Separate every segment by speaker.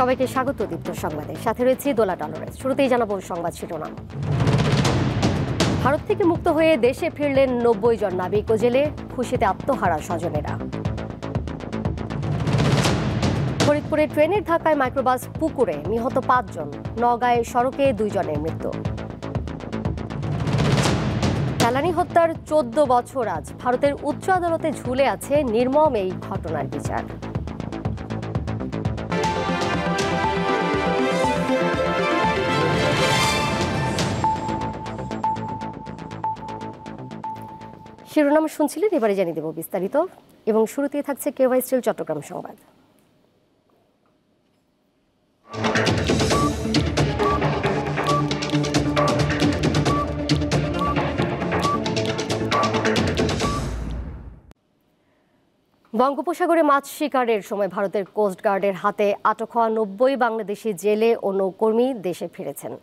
Speaker 1: সবাইকে স্বাগত দীপ্ত সংবাদে, সাথে রয়েছে দোলা টলরেন্স। শুরুতেই জানাবো সংবাদ শিরোনাম। ভারত থেকে মুক্ত হয়ে দেশে ফিরলেন 90 জন নাবিক ও জেলে, খুশিতে আত্মহারা স্বজনেরা। ফরিদপুরে ট্রেনের ধাক্কায় মাইক্রোবাস পুকুরে, নিহত 5 জন। নওগাঁয় সড়কে 2 জনের মৃত্যু। ফেলানী হত্যার 14 বছর আজ, ভারতের উচ্চ আদালতে ঝুলে আছে নির্মম এই ঘটনার বিচার। শিরোনাম শুনছিলেন, এবারে জানিয়ে দেব বিস্তারিত। এবং শুরুতেই থাকছে কেওয়াই স্টিল চট্টগ্রাম সংবাদ। বঙ্গোপসাগরে মাছ শিকারের সময় ভারতের কোস্টগার্ডের হাতে আটক হওয়া 90 বাংলাদেশি জেলে ও নৌকর্মী দেশে ফিরেছেন।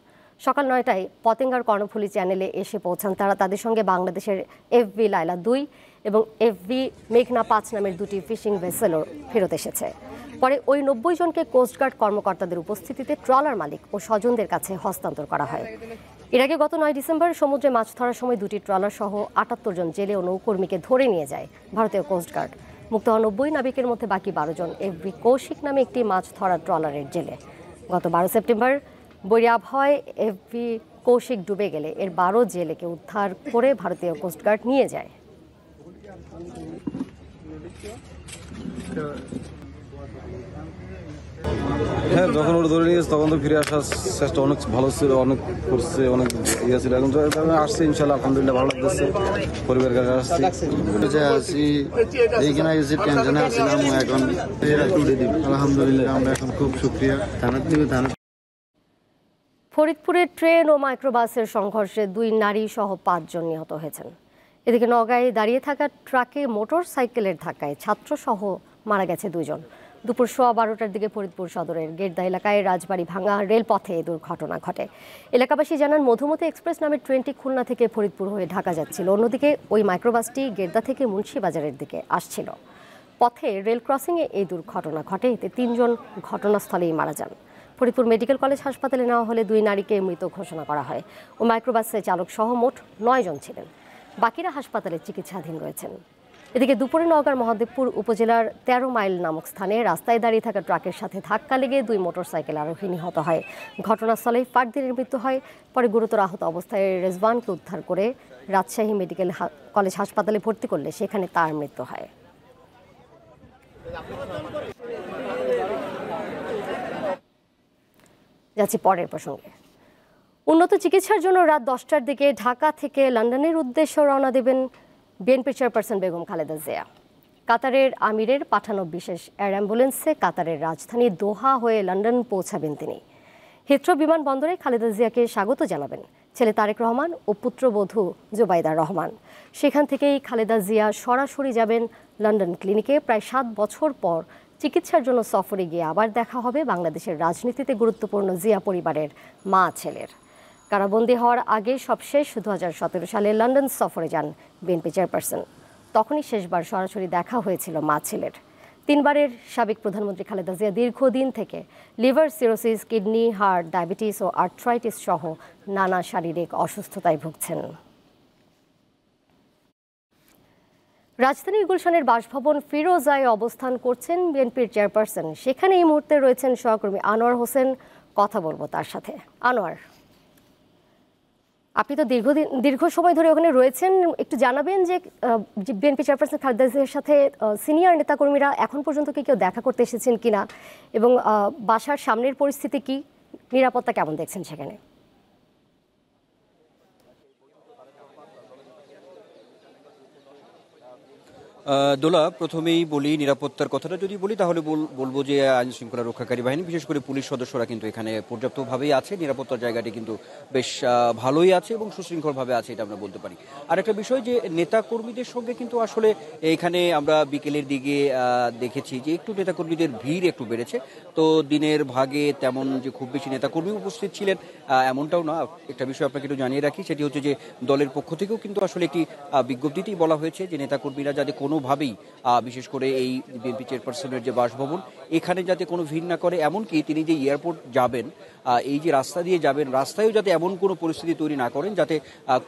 Speaker 1: সকাল 9টায় পতেঙ্গার কর্ণফুলী চ্যানেলে এসে পৌঁছান তারা। তাদের সঙ্গে বাংলাদেশের এফবি লায়লা 2 এবং এফবি মেঘনা 5 নামের 2টি ফিশিং ভেসেলও ফেরত এসেছে। পরে ওই 90 জনকে কোস্টগার্ড কর্মকর্তাদের উপস্থিতিতে ট্রলার মালিক ও স্বজনদের কাছে হস্তান্তর করা হয়। এর আগে গত 9 ডিসেম্বর সমুদ্রে মাছ ধরার সময় 2টি ট্রলার সহ 78 জন জেলে ও নৌকর্মীকে ধরে নিয়ে যায় ভারতীয় কোস্টগার্ড। মুক্ত হওয়া 90 নাবিকের মধ্যে বাকি 12 জন এফবি কৌশিক নামে একটি মাছ ধরা ট্রলারের জেলে। গত 12 সেপ্টেম্বর বৈরী আবহাওয়ায় এফবি কৌশিক ডুবে গেলে এর 12 জেলেকে উদ্ধার করে ভারতীয় কোস্টগার্ড নিয়ে যায়।
Speaker 2: হ্যাঁ, যখন ওরা ধরে নিয়েছে তখন তো ফিরে আসার চেষ্টা অনেক ভালো ছিল, অনেক করছে, অনেক ইয়ে ছিল। এখন আসছে ইনশাল্লাহ, আলহামদুলিল্লাহ ভালো লাগতেছে। পরিবারের কাছে আসছি, এইখানে এসে টেনশনে আসছিলাম, এখন তুলে দিই। আলহামদুলিল্লাহ আমরা এখন খুব শুক্রিয়া থানার দিবে।
Speaker 1: ফরিদপুরে ট্রেন ও মাইক্রোবাসের সংঘর্ষে 2 নারী সহ 5 জন নিহত হয়েছেন। এদিকে নওগাঁয় দাঁড়িয়ে থাকা ট্রাকে মোটর সাইকেলের ধাক্কায় ছাত্রসহ মারা গেছে 2 জন। দুপুর 12টার দিকে ফরিদপুর সদরের গেরদা এলাকায় রাজবাড়ি ভাঙা রেলপথে এই দুর্ঘটনা ঘটে। এলাকাবাসী জানান, মধুমতি এক্সপ্রেস নামের ট্রেনটি খুলনা থেকে ফরিদপুর হয়ে ঢাকা যাচ্ছিল। অন্যদিকে ওই মাইক্রোবাসটি গেরদা থেকে মুন্সিবাজারের দিকে আসছিল। পথে রেল ক্রসিংয়ে এই দুর্ঘটনা ঘটে। এতে 3 জন ঘটনাস্থলেই মারা যান। ফরিদপুর মেডিকেল কলেজ হাসপাতালে নেওয়া হলে 2 নারীকে মৃত ঘোষণা করা হয়। ও মাইক্রোবাসের চালক সহ মোট 9 জন ছিলেন। বাকিরা হাসপাতালে চিকিৎসাধীন রয়েছেন। এদিকে দুপুরে নওগাঁর মহাদেবপুর উপজেলার 13 মাইল নামক স্থানে রাস্তায় দাঁড়িয়ে থাকা ট্রাকের সাথে ধাক্কা লেগে 2 মোটরসাইকেল আরোহী নিহত হয়। ঘটনাস্থলেই ফারদিনের মৃত্যু হয়। পরে গুরুতর আহত অবস্থায় রেজওয়ানকে উদ্ধার করে রাজশাহী মেডিকেল কলেজ হাসপাতালে ভর্তি করলে সেখানে তার মৃত্যু হয়। যাচ্ছি পরের প্রসঙ্গে। উন্নত চিকিৎসার জন্য রাত 10টার দিকে ঢাকা থেকে লন্ডনের উদ্দেশ্যে রওনা দেবেন বিএনপি চেয়ারপারসন বেগম খালেদা জিয়া। কাতারের আমিরের পাঠানো বিশেষ এয়ার অ্যাম্বুলেন্সে কাতারের রাজধানী দোহা হয়ে লন্ডন পৌঁছাবেন তিনি। হিথ্রো বিমানবন্দরে খালেদা জিয়াকে স্বাগত জানাবেন ছেলে তারেক রহমান ও পুত্রবধূ জুবাইদা রহমান। সেখান থেকেই খালেদা জিয়া সরাসরি যাবেন লন্ডন ক্লিনিকে। প্রায় 7 বছর পর চিকিৎসার জন্য সফরে গিয়ে আবার দেখা হবে বাংলাদেশের রাজনীতিতে গুরুত্বপূর্ণ জিয়া পরিবারের মা ছেলের। কারাবন্দী হওয়ার আগে সবশেষ 2017 সালে লন্ডন সফরে যান বিএনপি চেয়ারপারসন। তখনই শেষবার সরাসরি দেখা হয়েছিল মা ছেলের। 3 বারের সাবেক প্রধানমন্ত্রী খালেদা জিয়া দীর্ঘদিন থেকে liver cirrhosis, kidney, heart, diabetes ও আর্থ্রাইটিস সহ নানা শারীরিক অসুস্থতায় ভুগছেন। রাজধানীর গুলশানের বাসভবন ফিরোজায় অবস্থান করছেন বিএনপির চেয়ারপারসন। সেখানে এই মুহূর্তে রয়েছেন সহকর্মী আনোয়ার হোসেন। কথা বলবো তার সাথে। আনোয়ার, আপনি তো দীর্ঘ সময় ধরে ওখানে রয়েছেন, একটু জানাবেন যে বিএনপি চেয়ারপারসন খালেদা জিয়ার সাথে সিনিয়র নেতাকর্মীরা এখন পর্যন্ত কি কেউ দেখা করতে এসেছেন কিনা, এবং বাসার সামনের পরিস্থিতি কি, নিরাপত্তা কেমন দেখছেন সেখানে?
Speaker 3: দোলা, প্রথমেই বলি নিরাপত্তার কথাটা যদি বলি তাহলে বলবো যে আইন শৃঙ্খলা রক্ষাকারী বাহিনী, বিশেষ করে পুলিশ সদস্যরা কিন্তু এখানে পর্যাপ্তভাবেই আছে। নিরাপত্তার জায়গাটি কিন্তু বেশ ভালোই আছে এবং সুশৃঙ্খলভাবে আছে, এটা আমরা বলতে পারি। আর একটা বিষয় যে নেতাকর্মীদের সঙ্গে কিন্তু আসলে এখানে আমরা বিকেলের দিকে দেখেছি যে একটু নেতাকর্মীদের ভিড় একটু বেড়েছে। তো দিনের ভাগে তেমন যে খুব বেশি নেতাকর্মী উপস্থিত ছিলেন এমনটাও না। একটা বিষয় আপনাকে একটু জানিয়ে রাখি, সেটি হচ্ছে যে দলের পক্ষ থেকেও কিন্তু আসলে একটি বিজ্ঞপ্তিতেই বলা হয়েছে যে নেতাকর্মীরা যাতে কোনো কোনোভাবেই বিশেষ করে এই বিএনপি চেয়ারপারসনের যে বাসভবন এখানে যাতে কোনো ভিড় না করে, এমনকি তিনি যে এয়ারপোর্ট যাবেন এই যে রাস্তা দিয়ে যাবেন রাস্তায়ও যাতে এমন কোনো পরিস্থিতি তৈরি না করেন যাতে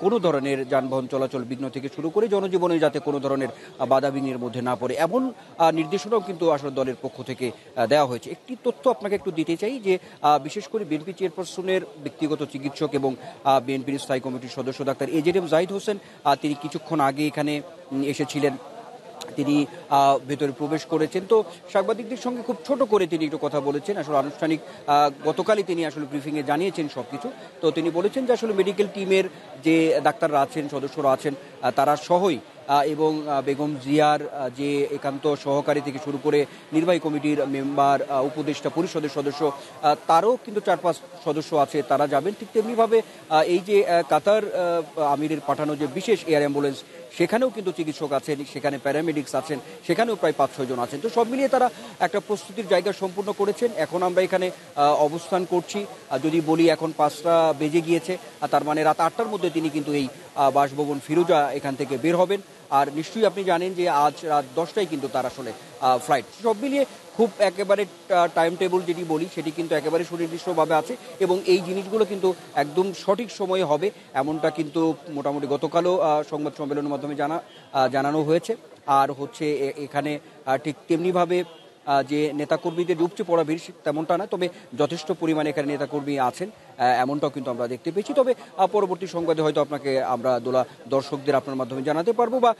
Speaker 3: কোনো ধরনের যানবাহন চলাচল বিঘ্ন থেকে শুরু করে জনজীবনে যাতে কোনো ধরনের বাধা বিঘ্নের মধ্যে না পড়ে, এমন নির্দেশনাও কিন্তু আসলে দলের পক্ষ থেকে দেওয়া হয়েছে। একটি তথ্য আপনাকে একটু দিতে চাই যে বিশেষ করে বিএনপি চেয়ারপারসনের ব্যক্তিগত চিকিৎসক এবং বিএনপির স্থায়ী কমিটির সদস্য ডাক্তার এজেডএম জাহিদ হোসেন তিনি কিছুক্ষণ আগে এখানে এসেছিলেন, তিনি ভেতরে প্রবেশ করেছেন। তো সাংবাদিকদের সঙ্গে খুব ছোট করে তিনি একটু কথা বলেছেন। আসলে আনুষ্ঠানিক গতকালই তিনি আসলে ব্রিফিংয়ে জানিয়েছেন সবকিছু। তো তিনি বলেছেন যে আসলে মেডিকেল টিমের যে ডাক্তাররা আছেন, সদস্যরা আছেন, তারা সহই এবং বেগম জিয়ার যে একান্ত সহকারী থেকে শুরু করে নির্বাহী কমিটির মেম্বার, উপদেষ্টা পরিষদের সদস্য, তারও কিন্তু 4-5 সদস্য আছে, তারা যাবেন। ঠিক তেমনিভাবে এই যে কাতার আমিরের পাঠানো যে বিশেষ এয়ার অ্যাম্বুলেন্স সেখানেও কিন্তু চিকিৎসক আছেন, সেখানে প্যারামেডিক্স আছেন, সেখানেও প্রায় 5-6 জন আছেন। তো সব মিলিয়ে তারা একটা প্রস্তুতির জায়গা সম্পূর্ণ করেছেন। এখন আমরা এখানে অবস্থান করছি, যদি বলি এখন 5টা বেজে গিয়েছে, তার মানে রাত 8টার মধ্যে তিনি কিন্তু এই বাসভবন ফিরোজা এখান থেকে বের হবেন। আর নিশ্চয়ই আপনি জানেন যে আজ রাত 10টায় কিন্তু তার আসলে ফ্লাইট। সব মিলিয়ে খুব একেবারে টাইম টেবিল যেটি বলি সেটি কিন্তু একেবারে সুনির্দিষ্টভাবে আছে এবং এই জিনিসগুলো কিন্তু একদম সঠিক সময়ে হবে এমনটা কিন্তু মোটামুটি গতকালও সংবাদ সম্মেলনের মাধ্যমে জানানো হয়েছে। আর হচ্ছে এখানে ঠিক তেমনিভাবে যে নেতাকর্মীদের উপচে পড়া ভিড় তেমনটা না, তবে যথেষ্ট পরিমাণে এখানে নেতাকর্মী আছেন এমনটাও কিন্তু আমরা দেখতে পেয়েছি। তবে পরবর্তী সংবাদে হয়তো আপনাকে আমরা দোলা দর্শকদের আপনার মাধ্যমে জানাতে পারবো, বা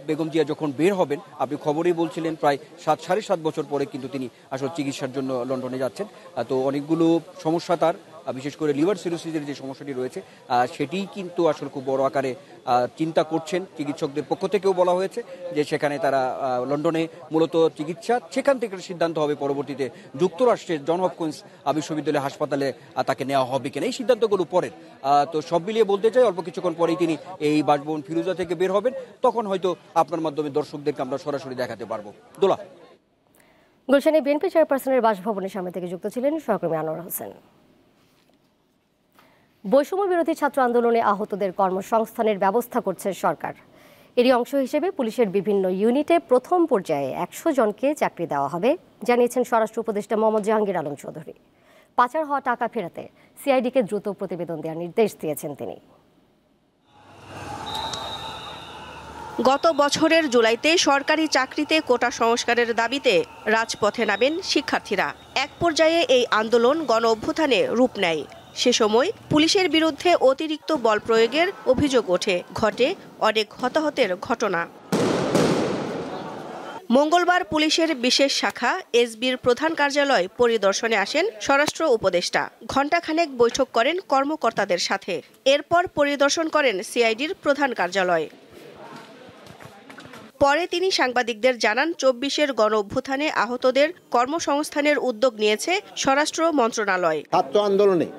Speaker 3: বেগম জিয়া যখন বের হবেন, আপনি খবরেই বলছিলেন প্রায় 7-7.5 বছর পরে কিন্তু তিনি আসলে চিকিৎসার জন্য লন্ডনে যাচ্ছেন। তো অনেকগুলো সমস্যা তার, বিশেষ করে লিভার সিরোসিসের যে সমস্যাটি রয়েছে সেটিই কিন্তু আসলে খুব বড় আকারে চিন্তা করছেন। চিকিৎসকদের পক্ষ থেকেও বলা হয়েছে যে সেখানে তারা লন্ডনে মূলত চিকিৎসা, সেখান থেকে সিদ্ধান্ত হবে পরবর্তীতে যুক্তরাষ্ট্রের জন হপকিন্স বিশ্ববিদ্যালয় হাসপাতালে তাকে নেওয়া হবে কিনা, এই সিদ্ধান্তগুলো পরের। তো সব মিলিয়ে বলতে চাই অল্প কিছুক্ষণ পরেই তিনি এই বাসভবন ফিরোজা থেকে বের হবেন, তখন হয়তো আপনার মাধ্যমে দর্শকদেরকে আমরা সরাসরি দেখাতে পারবো। দোলা।
Speaker 1: গুলশানে বিএনপি চেয়ারপারসনের বাসভবনের সামনে থেকে যুক্ত ছিলেন সহকর্মী আনোয়ার হোসেন। বৈষম্য বিরোধী ছাত্র আন্দোলনে আহতদের কর্মসংস্থানের ব্যবস্থা করছে সরকার। এরই অংশ হিসেবে পুলিশের বিভিন্ন ইউনিটে প্রথম পর্যায়ে 100 জনকে চাকরি দেওয়া হবে, জানিয়েছেন স্বরাষ্ট্র উপদেষ্টা মোহাম্মদ জাহাঙ্গীর আলম চৌধুরী। পাচার হওয়া টাকা ফেরাতে সিআইডিকে দ্রুত প্রতিবেদন দেওয়ার নির্দেশ দিয়েছেন তিনি।
Speaker 4: গত বছরের জুলাইতে সরকারি চাকরিতে কোটা সংস্কারের দাবিতে রাজপথে নামেন শিক্ষার্থীরা। এক পর্যায়ে এই আন্দোলন গণ অভ্যুত্থানে রূপ নেয়। সে সময় পুলিশের বিরুদ্ধে অতিরিক্ত বল প্রয়োগের অভিযোগ ওঠে, ঘটে অনেক হতাহতের ঘটনা। মঙ্গলবার পুলিশের বিশেষ শাখা এসবির প্রধান কার্যালয় পরিদর্শনে আসেন স্বরাষ্ট্র উপদেষ্টা। ঘণ্টাখানেক বৈঠক করেন কর্মকর্তাদের সাথে। এরপর পরিদর্শন করেন সিআইডির প্রধান কার্যালয়। পরে তিনি সাংবাদিকদের জানান, 24-এর গণ অভ্যুত্থানে আহতদের কর্মসংস্থানের উদ্যোগ নিয়েছে স্বরাষ্ট্র মন্ত্রণালয়।
Speaker 5: ছাত্র আন্দোলনে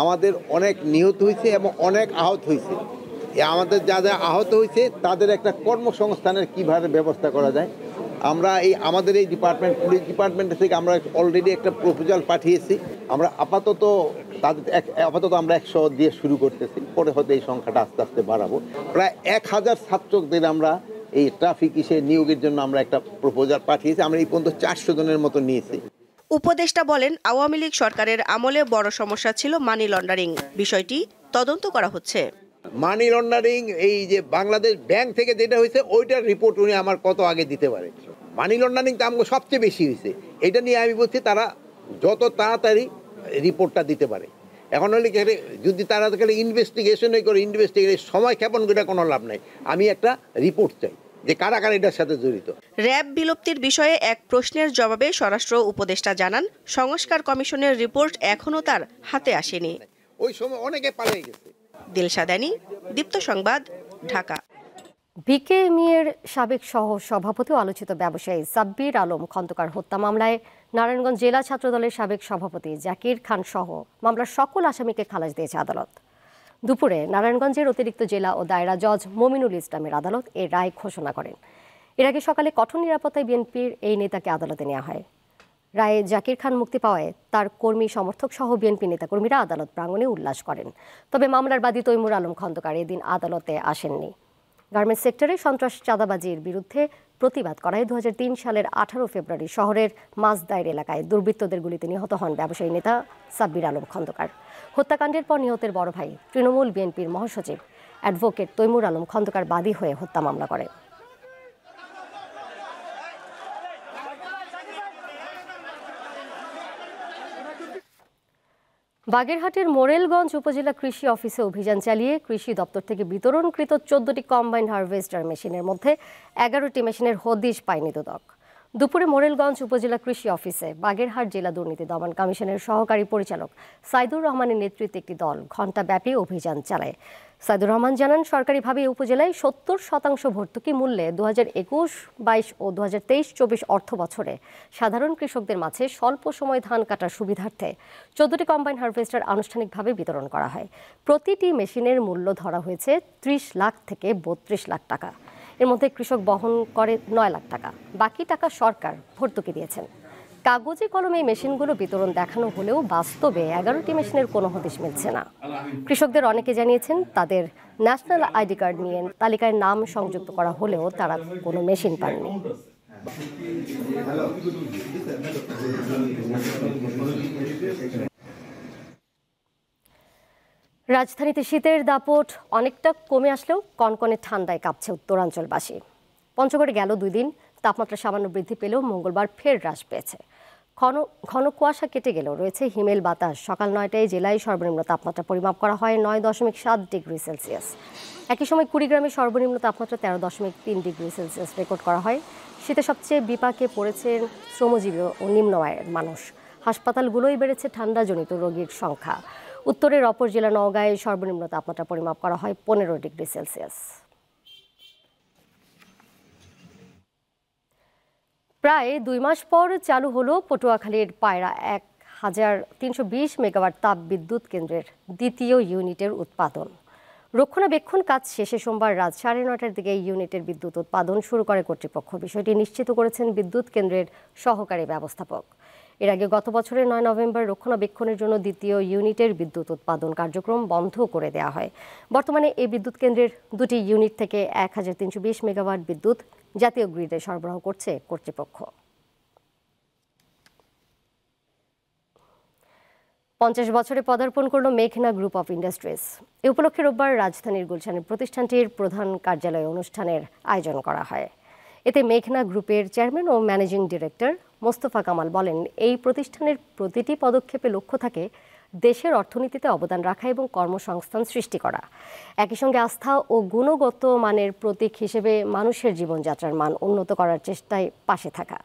Speaker 5: আমাদের অনেক নিহত হয়েছে এবং অনেক আহত হয়েছে। আমাদের যারা আহত হয়েছে তাদের একটা কর্মসংস্থানের কীভাবে ব্যবস্থা করা যায়, আমরা আমাদের এই ডিপার্টমেন্ট, পুলিশ ডিপার্টমেন্ট থেকে আমরা অলরেডি একটা প্রপোজাল পাঠিয়েছি। আমরা আপাতত আমরা 100 দিয়ে শুরু করতেছি, পরে হয়তো এই সংখ্যাটা আস্তে আস্তে বাড়াবো। প্রায় 1000 ছাত্রদের আমরা এই ট্রাফিক নিয়োগের জন্য আমরা একটা প্রপোজাল পাঠিয়েছি। আমরা এই পর্যন্ত 400 জনের মতো নিয়েছি।
Speaker 4: উপদেষ্টা বলেন, আওয়ামী লীগ সরকারের আমলে বড় সমস্যা ছিল মানি লন্ডারিং। বিষয়টি তদন্ত করা হচ্ছে।
Speaker 5: মানি লন্ডারিং, এই যে বাংলাদেশ ব্যাংক থেকে যেটা হয়েছে ওইটার রিপোর্ট উনি আমার কত আগে দিতে পারে। মানি লন্ডারিং তো আমাকে সবচেয়ে বেশি হয়েছে, এটা নিয়ে আমি বলছি তারা যত তাড়াতাড়ি রিপোর্টটা দিতে পারে। এখন হলে যদি তারা ইনভেস্টিগেশনই করে, সময় ক্ষেপণ করে কোনো লাভ নাই। আমি একটা রিপোর্ট চাই যে কারা কারা এটার সাথে জড়িত।
Speaker 4: র্যাব বিলুপ্তির বিষয়ে এক প্রশ্নের জবাবে স্বরাষ্ট্র উপদেষ্টা জানান, সংস্কার কমিশনের রিপোর্ট এখনো তার হাতে আসেনি।
Speaker 5: ওই সময় অনেকে পালিয়ে গেছে।
Speaker 4: দিলশাদানি, দীপ্ত সংবাদ, ঢাকা।
Speaker 1: বিকেএমইএর সাবেক সহ সভাপতি ও আলোচিত ব্যবসায়ী সাব্বির আলম খন্দকার হত্যা মামলায় নারায়ণগঞ্জ জেলা ছাত্রদলের সাবেক সভাপতি জাকির খান সহ মামলার সকল আসামিকে খালাস দিয়েছে আদালত। দুপুরে নারায়ণগঞ্জের অতিরিক্ত জেলা ও দায়রা জজ মমিনুল ইসলামের আদালত এর রায় ঘোষণা করেন। এর আগে সকালে কঠোর নিরাপত্তায় বিএনপির এই নেতাকে আদালতে নেওয়া হয়। রায়ে জাকির খান মুক্তি পাওয়ায় তার কর্মী সমর্থক সহ বিএনপি নেতাকর্মীরা আদালত প্রাঙ্গণে উল্লাস করেন। তবে মামলার বাদী তৈমুর আলম খন্দকার এদিন আদালতে আসেননি। গার্মেন্টস সেক্টরে সন্ত্রাস চাঁদাবাজির বিরুদ্ধে প্রতিবাদ করায় 2003 সালের 18 ফেব্রুয়ারি শহরের মাসদাইর এলাকায় দুর্বৃত্তদের গুলিতে নিহত হন ব্যবসায়ী নেতা সাব্বির আলম খন্দকার। হত্যাকাণ্ডের পর নিহতের বড় ভাই তৃণমূল বিএনপির মহাসচিব অ্যাডভোকেট তৈমুর আলম খন্দকার বাদী হয়ে হত্যা মামলা করে। বাগেরহাটের মোরেলগঞ্জ উপজেলা কৃষি অফিসে অভিযান চালিয়ে কৃষি দপ্তর থেকে বিতরণকৃত 14টি কম্বাইন্ড হারভেস্টার মেশিনের মধ্যে 11টি মেশিনের হদিশ পায়নি দুদক। দুপুরে মোরেলগঞ্জ উপজেলা কৃষি অফিসে বাগেরহাট জেলা দুর্নীতি দমন কমিশনের সহকারী পরিচালক সাইদুর রহমানের নেতৃত্বে একটি দল ঘণ্টাব্যাপী অভিযান চালায়। সাইদুর রহমান জানান, সরকারিভাবে এই উপজেলায় 70% ভর্তুকি মূল্যে 2021-22 ও 2023-24 অর্থ বছরে সাধারণ কৃষকদের মাঝে স্বল্প সময় ধান কাটার সুবিধার্থে 14টি কম্বাইন হারভেস্টার আনুষ্ঠানিকভাবে বিতরণ করা হয়। প্রতিটি মেশিনের মূল্য ধরা হয়েছে 30 লাখ থেকে 32 লাখ টাকা। এর মধ্যে কৃষক বহন করে 9 লাখ টাকা, বাকি টাকা সরকার ভর্তুকি দিয়েছেন। কাগজে কলমে এই মেশিনগুলো বিতরণ দেখানো হলেও বাস্তবে 11টি মেশিনের কোনো হদিশ মিলছে না। কৃষকদের অনেকে জানিয়েছেন তাদের ন্যাশনাল আইডি কার্ড নিয়ে তালিকায় নাম সংযুক্ত করা হলেও তারা কোনো মেশিন পাননি। রাজধানীতে শীতের দাপট অনেকটা কমে আসলেও কনকনে ঠান্ডায় কাঁপছে উত্তরাঞ্চলবাসী। পঞ্চগড়ে গেল 2 দিন তাপমাত্রা সামান্য বৃদ্ধি পেলেও মঙ্গলবার ফের হ্রাস পেয়েছে। ঘন কুয়াশা কেটে গেলেও রয়েছে হিমেল বাতাস। সকাল 9টায় জেলায় সর্বনিম্ন তাপমাত্রা পরিমাপ করা হয় 9.7 ডিগ্রি সেলসিয়াস। একই সময় কুড়িগ্রামে সর্বনিম্ন তাপমাত্রা 13.3 ডিগ্রি সেলসিয়াস রেকর্ড করা হয়। শীতে সবচেয়ে বিপাকে পড়েছেন শ্রমজীবী ও নিম্ন আয়ের মানুষ। হাসপাতালগুলোই বেড়েছে ঠান্ডাজনিত রোগীর সংখ্যা। উত্তরের অপর জেলা নওগাঁয় সর্বনিম্ন তাপমাত্রা পরিমাপ করা হয় 15 ডিগ্রি সেলসিয়াস। প্রায় 2 মাস পর চালু হলো পটুয়াখালীর পায়রা 1320 মেগাওয়াট তাপ বিদ্যুৎ কেন্দ্রের দ্বিতীয় ইউনিটের উৎপাদন। রক্ষণাবেক্ষণ কাজ শেষে সোমবার রাত 9:30টার দিকে এই ইউনিটের বিদ্যুৎ উৎপাদন শুরু করে কর্তৃপক্ষ। বিষয়টি নিশ্চিত করেছেন বিদ্যুৎ কেন্দ্রের সহকারী ব্যবস্থাপক। এর আগে গত বছরের 9 নভেম্বর রক্ষণাবেক্ষণের জন্য দ্বিতীয় ইউনিটের বিদ্যুৎ উৎপাদন কার্যক্রম বন্ধ করে দেওয়া হয়। বর্তমানে এই বিদ্যুৎ কেন্দ্রের 2টি ইউনিট থেকে 1320 মেগাওয়াট বিদ্যুৎ জাতীয় গ্রিডে সরবরাহ করছে কর্তৃপক্ষ। 50 বছরে পদার্পণ করল মেঘনা গ্রুপ অফ ইন্ডাস্ট্রিজ। এ উপলক্ষে রোববার রাজধানীর গুলশানের প্রতিষ্ঠানটির প্রধান কার্যালয়ে অনুষ্ঠানের আয়োজন করা হয়। এতে মেঘনা গ্রুপের চেয়ারম্যান ও ম্যানেজিং ডিরেক্টর মোস্তফা কামাল বলেন, এই প্রতিষ্ঠানের প্রতিটি পদক্ষেপে লক্ষ্য থাকে দেশের অর্থনীতিতে অবদান রাখা এবং কর্মসংস্থান সৃষ্টি করা। একই সঙ্গে আস্থা ও গুণগত মানের প্রতীক হিসেবে মানুষের জীবনযাত্রার মান উন্নত করার চেষ্টায় পাশে থাকা।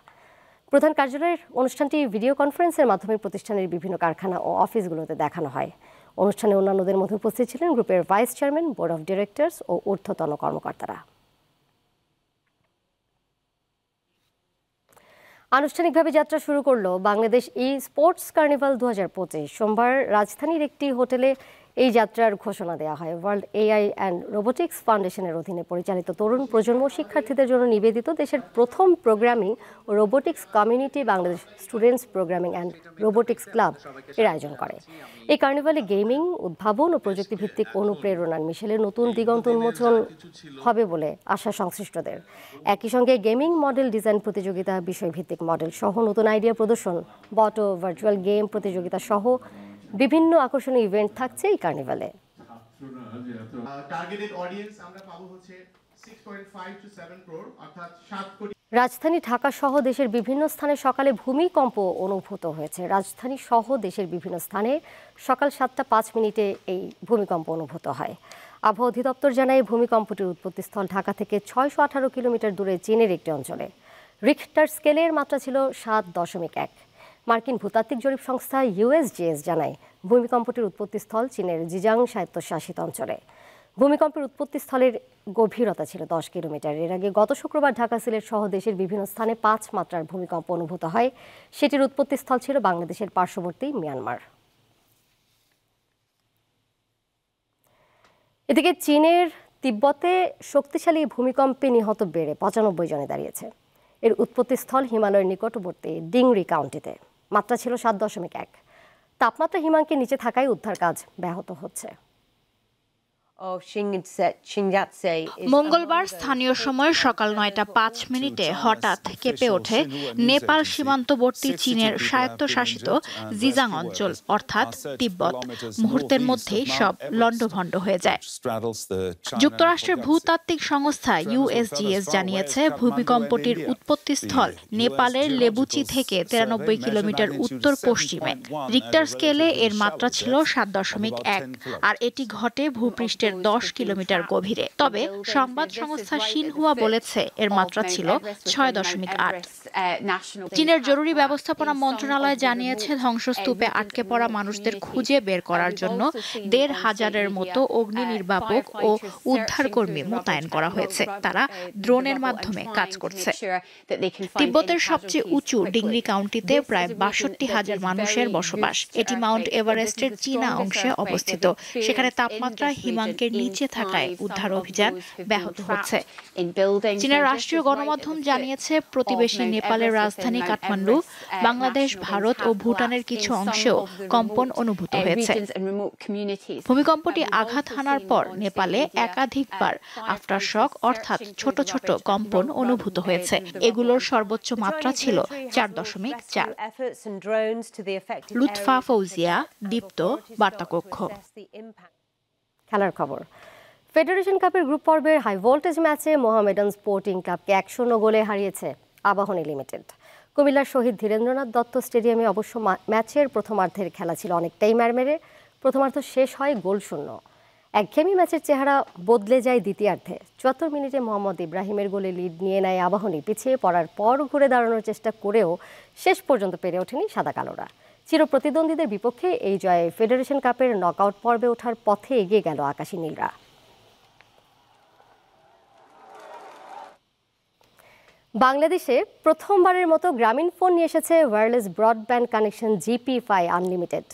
Speaker 1: প্রধান কার্যালয়ের অনুষ্ঠানটি ভিডিও কনফারেন্সের মাধ্যমে প্রতিষ্ঠানের বিভিন্ন কারখানা ও অফিসগুলোতে দেখানো হয়। অনুষ্ঠানে অন্যান্যদের মধ্যে উপস্থিত ছিলেন গ্রুপের vice chairman, board of directors ও ঊর্ধ্বতন কর্মকর্তারা। আনুষ্ঠানিকভাবে যাত্রা শুরু করলো বাংলাদেশ স্পোর্টস কার্নিভাল 2025। সোমবার রাজধানীর একটি হোটেলে এই যাত্রার ঘোষণা দেওয়া হয়। ওয়ার্ল্ড এআই অ্যান্ড রোবোটিক্স ফাউন্ডেশনের অধীনে পরিচালিত তরুণ প্রজন্ম শিক্ষার্থীদের জন্য নিবেদিত দেশের প্রথম প্রোগ্রামিং ও robotics community Bangladesh students programming and robotics club এর আয়োজন করে। এই কার্নিভালে গেমিং, উদ্ভাবন ও প্রযুক্তিভিত্তিক অনুপ্রেরণার মিশেলে নতুন দিগন্ত উন্মোচন হবে বলে আশা সংশ্লিষ্টদের। একই সঙ্গে গেমিং মডেল ডিজাইন প্রতিযোগিতা, বিষয়ভিত্তিক মডেল সহ নতুন আইডিয়া প্রদর্শন, বট ও ভার্চুয়াল গেম প্রতিযোগিতা সহ বিভিন্ন আকর্ষণীয় ইভেন্ট থাকছে এই কার্নিভালে। রাজধানী ঢাকা সহ দেশের বিভিন্ন স্থানে সকালে ভূমিকম্প অনুভূত হয়েছে। রাজধানী সহ দেশের বিভিন্ন স্থানে সকাল 7:05 এই ভূমিকম্প অনুভূত হয়। আবহাওয়া অধিদপ্তর জানায়, ভূমিকম্পটির উৎপত্তিস্থল ঢাকা থেকে 618 কিলোমিটার দূরে চীনের একটি অঞ্চলে। রিখটার স্কেলের মাত্রা ছিল 7.1। মার্কিন ভূতাত্ত্বিক জরিপ সংস্থা USGS জানায়, ভূমিকম্পটির উৎপত্তিস্থল চীনের জিজাং স্বায়ত্তশাসিত অঞ্চলে। ভূমিকম্পের উৎপত্তিস্থলের গভীরতা ছিল 10 কিলোমিটার। এর আগে গত শুক্রবার ঢাকা, সিলেট সহ দেশের বিভিন্ন স্থানে 5 মাত্রার ভূমিকম্প অনুভূত হয়। সেটির উৎপত্তিস্থল ছিল বাংলাদেশের পার্শ্ববর্তী মিয়ানমার। এদিকে চীনের তিব্বতে শক্তিশালী ভূমিকম্পে নিহত বেড়ে 95 জনে দাঁড়িয়েছে। এর উৎপত্তিস্থল হিমালয়ের নিকটবর্তী ডিংরি কাউন্টিতে। মাত্রা ছিল 7.1। তাপমাত্রা হিমাঙ্কের নিচে থাকায় উদ্ধার কাজ ব্যাহত হচ্ছে।
Speaker 6: মঙ্গলবার স্থানীয় সময় সকাল 9:05 হঠাৎ কেঁপে ওঠে নেপাল সীমান্তবর্তী চীনের স্বায়ত্তশাসিত জিজাং অঞ্চল অর্থাৎ তিব্বত। মুহূর্তের মধ্যেই সব লণ্ডভণ্ড হয়ে যায়। যুক্তরাষ্ট্রের ভূতাত্ত্বিক সংস্থা USGS জানিয়েছে ভূমিকম্পটির উৎপত্তিস্থল নেপালের লেবুচি থেকে 93 কিলোমিটার উত্তর পশ্চিমে। রিক্টার স্কেলে এর মাত্রা ছিল 7.1 আর এটি ঘটে ভূপৃষ্ঠের 10 কিলোমিটার গভীরে। তবে সংবাদ সংস্থা সিনহুয়া বলেছে এর মাত্রা ছিল 6.8। চীনের জরুরি ব্যবস্থাপনা মন্ত্রণালয় জানিয়েছে ধ্বংসস্তূপে আটকে পড়া মানুষদের খুঁজে বের করার জন্য 1,500-এর মতো অগ্নি নির্বাপক ও উদ্ধারকর্মী মোতায়েন করা হয়েছে। তারা ড্রোনের মাধ্যমে কাজ করছে। তিব্বতের সবচেয়ে উঁচু ডিংরি কাউন্টিতে প্রায় 62,000 মানুষের বসবাস। এটি মাউন্ট এভারেস্টের চীনা অংশে অবস্থিত। সেখানে তাপমাত্রা হিমাঙ্কের নিচে থাকায় উদ্ধার অভিযান ব্যাহত হচ্ছে। চীনের রাষ্ট্রীয় গণমাধ্যম জানিয়েছে প্রতিবেশী নেপালের রাজধানী কাঠমান্ডু, বাংলাদেশ, ভারত ও ভুটানের কিছু অংশেও কম্পন অনুভূত হয়েছে। ভূমিকম্পটি আঘাত হানার পর নেপালে একাধিকবার আফটারশক অর্থাৎ ছোট ছোট কম্পন অনুভূত হয়েছে। এগুলোর সর্বোচ্চ মাত্রা ছিল 4.4। লুৎফা ফৌজিয়া, দীপ্ত, বার্তাকক্ষ।
Speaker 1: খেলার খবর। ফেডারেশন কাপের গ্রুপ পর্বের হাই ভোল্টেজ ম্যাচে মোহামেডান স্পোর্টিং ক্লাবকে 1-0 গোলে হারিয়েছে আবাহনী লিমিটেড। কুমিল্লার শহীদ ধীরেন্দ্রনাথ দত্ত স্টেডিয়ামে অবশ্য ম্যাচের প্রথমার্ধের খেলা ছিল অনেকটাই ম্যারমেরে। প্রথমার্ধ শেষ হয় গোলশূন্য। একঘেয়েমি ম্যাচের চেহারা বদলে যায় দ্বিতীয়ার্ধে। 74 মিনিটে মোহাম্মদ ইব্রাহিমের গোলে লিড নিয়ে নেয় আবাহনী। পিছিয়ে পড়ার পর ঘুরে দাঁড়ানোর চেষ্টা করেও শেষ পর্যন্ত পেরে ওঠেনি সাদা কালোরা। চিরপ্রতিদ্বন্দ্বীদের বিপক্ষে এই জয়ে ফেডারেশন কাপের নকআউট পর্বে ওঠার পথে এগিয়ে গেল আকাশী নীলরা। বাংলাদেশে প্রথমবারের মতো গ্রামীণ ফোন নিয়ে এসেছে wireless broadband connection GPFi unlimited.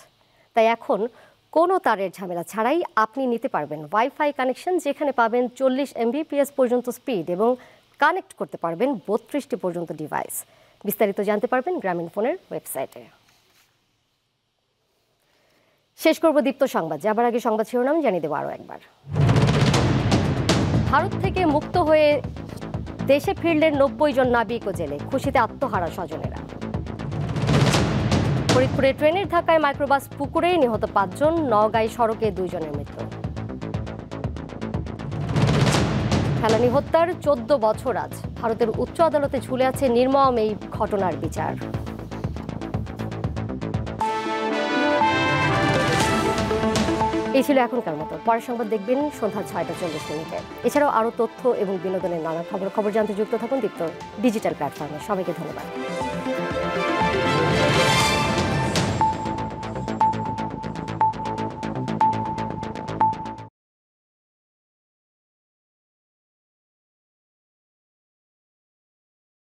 Speaker 1: তাই এখন কোনো তারের ঝামেলা ছাড়াই আপনি নিতে পারবেন ওয়াইফাই কানেকশন, যেখানে পাবেন 40 Mbps পর্যন্ত স্পিড এবং কানেক্ট করতে পারবেন 32টি পর্যন্ত ডিভাইস। বিস্তারিত জানতে পারবেন গ্রামীণ ফোনের ওয়েবসাইটে। শেষ করব দীপ্ত সংবাদ। যাবার আগে সংবাদ শিরোনাম জানিয়ে দেব আরও একবার। ভারত থেকে মুক্ত হয়ে দেশে ফিরলেন 90 জন নাবিক ও জেলে। খুশিতে আত্মহারা স্বজনেরা। ফরিদপুরে ট্রেনের ধাক্কায় মাইক্রোবাস পুকুরে, নিহত 5 জন। নওগাঁয় সড়কে 2 জনের মৃত্যু। ফেলানী হত্যার 14 বছর আজ। ভারতের উচ্চ আদালতে ঝুলে আছে নির্মম এই ঘটনার বিচার। এই ছিল এখনকার মতো। পরের সংবাদ দেখবেন সন্ধ্যা 6:40 এছাড়াও আরও তথ্য এবং বিনোদনের নানা খবর জানতে যুক্ত থাকুন দীপ্ত ডিজিটাল প্ল্যাটফর্মে। সবাইকে ধন্যবাদ।